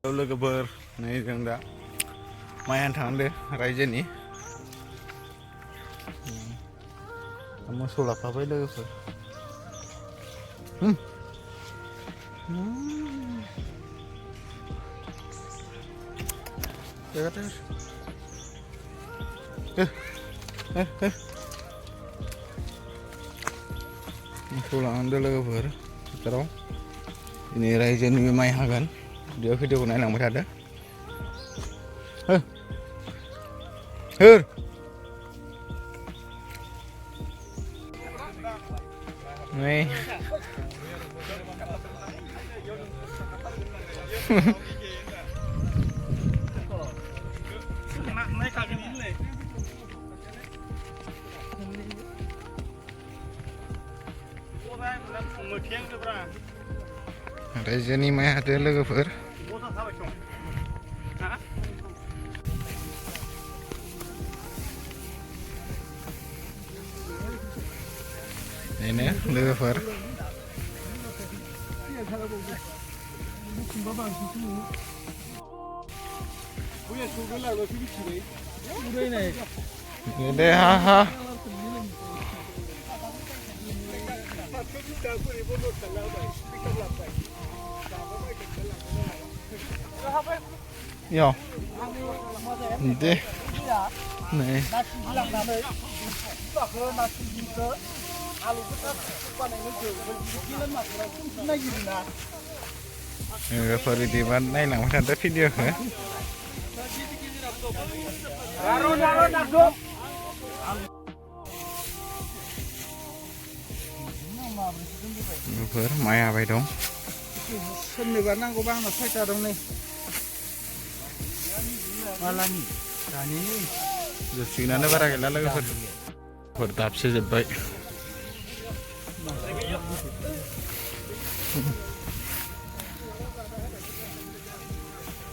लोगोफोर नै जों दा माइ हानो थांदो रायजोनि मोसौ लाफाबाय लोगोफोर मोसौ लांदो लोगोफोर फोथाराव दिनै रायजोनि माइ हागोन बेयाव भिडिअखौ नायलांबाय थादो नै रायजोनि माइ हादो लोगोफोर बेनो लोगोफोर दे हा Yo. Dे नै लोगोफोर बिदिबा नायलांबाय थादो भिडिअखौ लोगोफोर माइ हाबाय दं सोरनोबा नांगौबा आंनाव फैसा दं नै मालानि दानि जोबसिगोनानो बारा गैला लोगोफोर दाबसे जोब्बाय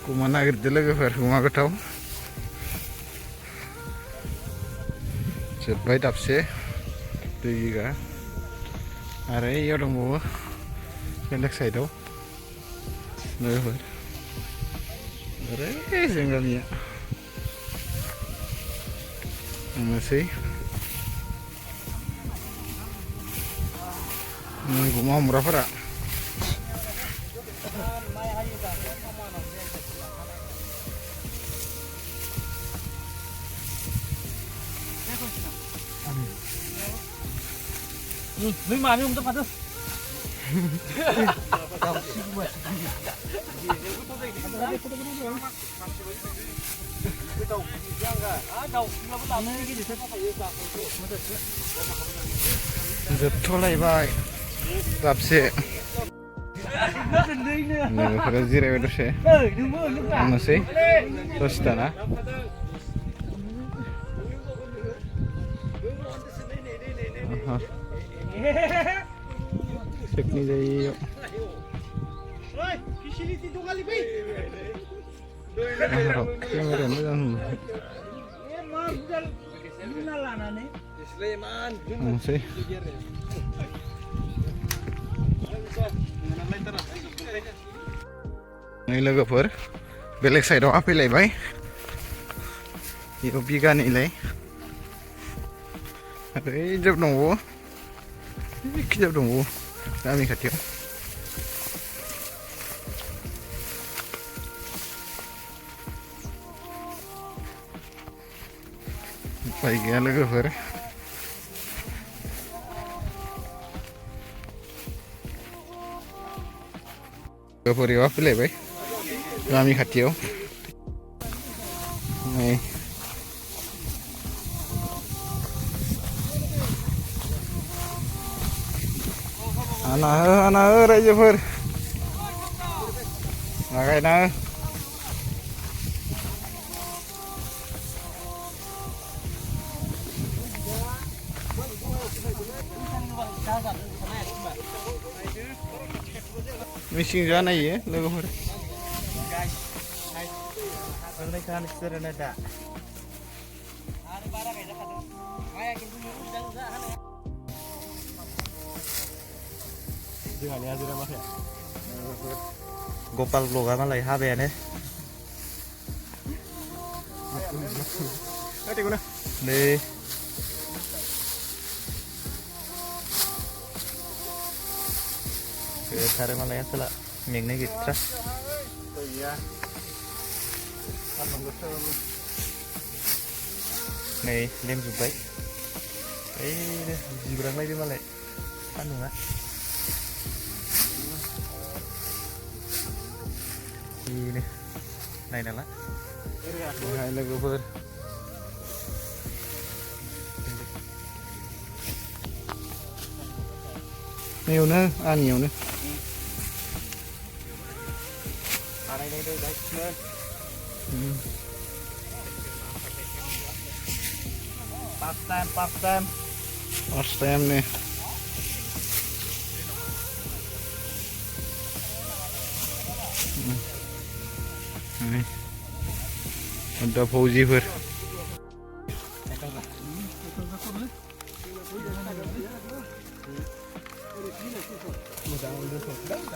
गुमा नागिरदो लोगोफोर गुमा गोथाव जोब्बाय दाबसे 2 बिगा आरो इयाव दंबावो बेलेग साइडआव लोगोफोर आरो जों गामिया थांनोसै गुमा हमग्राफोरा नों मानो हमदों माथो जोबथ'लायबाय दाबसे लोगोफोरा जिरायबाय दसे थांनोसै दसेथाना पिकनिक जायो केमेरा मोजां थांसै नै लोगोफोर बेलेग साइडआव फैलायबाय बेयाव बिगानैलाय आरो जोब दंबावो खिजाब दंबावो गामि खाथियाव उपाय गैया लोगोफोर लोगोफोर फैलायबाय गामि खाथियाव नै आना हो रायजोफोर लागायना हो मिसिं जानायो लोगोफोर जोंहानि हाजिरा माखाया गपाल ब्लगा मालाय हाबायानो नै गोथारो मालाय आसोला मेंनाय गैथ्रा नै लेमजोब्बाय ओइ जिब्रांलायदो मालाय सान्दुङा बेनो नायनाला Hai लोगोफोर नैयावनो आंनियावनो बानायनाय गासिनो Part time. First time nih. Nih. Ada Fauzifer.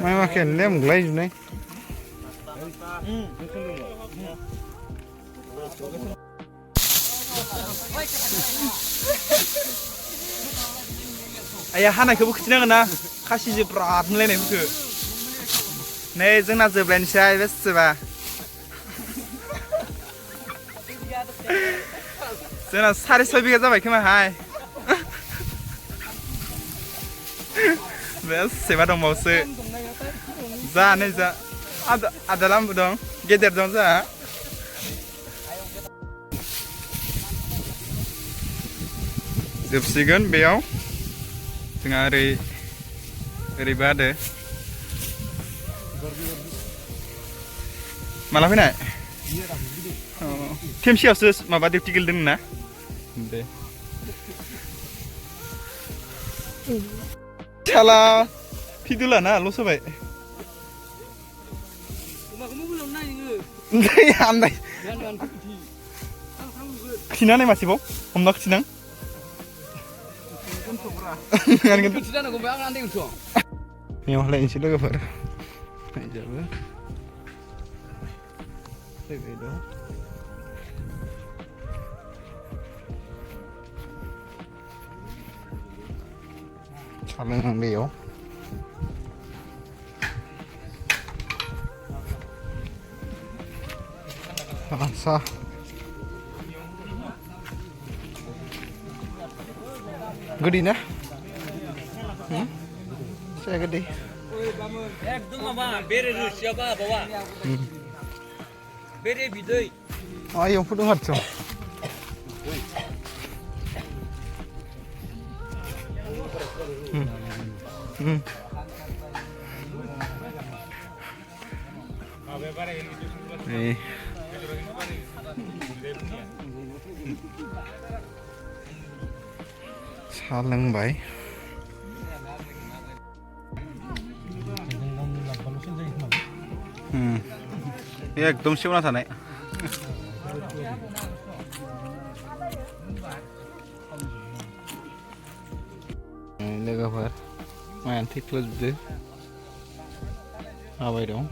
Mai makan lem glai junai. आया हानायखौबो खिथिनांगोन ना खासिजों बिराद मोनलायनायफोरखौ नै जोंना जोबलायनोसै बेसेबा जोंना 6.5 बिगा जाबाय खोमाहाय बेसेबा दंबावोसो जा नै जा आदा लामबो दं गेदेर दं जा जोबसिगोन बेयाव जोंहा ओरैबो आदो माला फैनाय खेमसियावसो माबा डिउटि गेलेदों ना दे साला फिदुला ना लस जाबाय आन्दाय खिनानै मासेबाव हमना खिनां Yang lain sih logo par. Aja be. Lagi dong. Saling ambil. Sah. Gede nah. Saya gede. Ekdom apa? Bere siapa bawa? Bere bidoi. Ayo pudung hatso. Nih. Salang baik. एकदम सेवना थानाय लोगोफोर मायानो थैख्लोबजोबदो हाबाय दं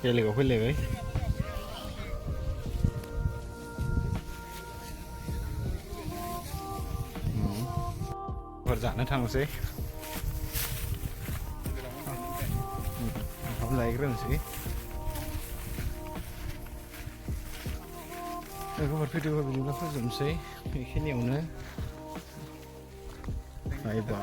बेलेगाव फैलायबाय जानो थांनोसै ओंखाम जाहैग्रोनोसै लोगोफोर भिडिअखौ बिदिब्ला फोजोबनोसै बेखिनियावनो बाय बाय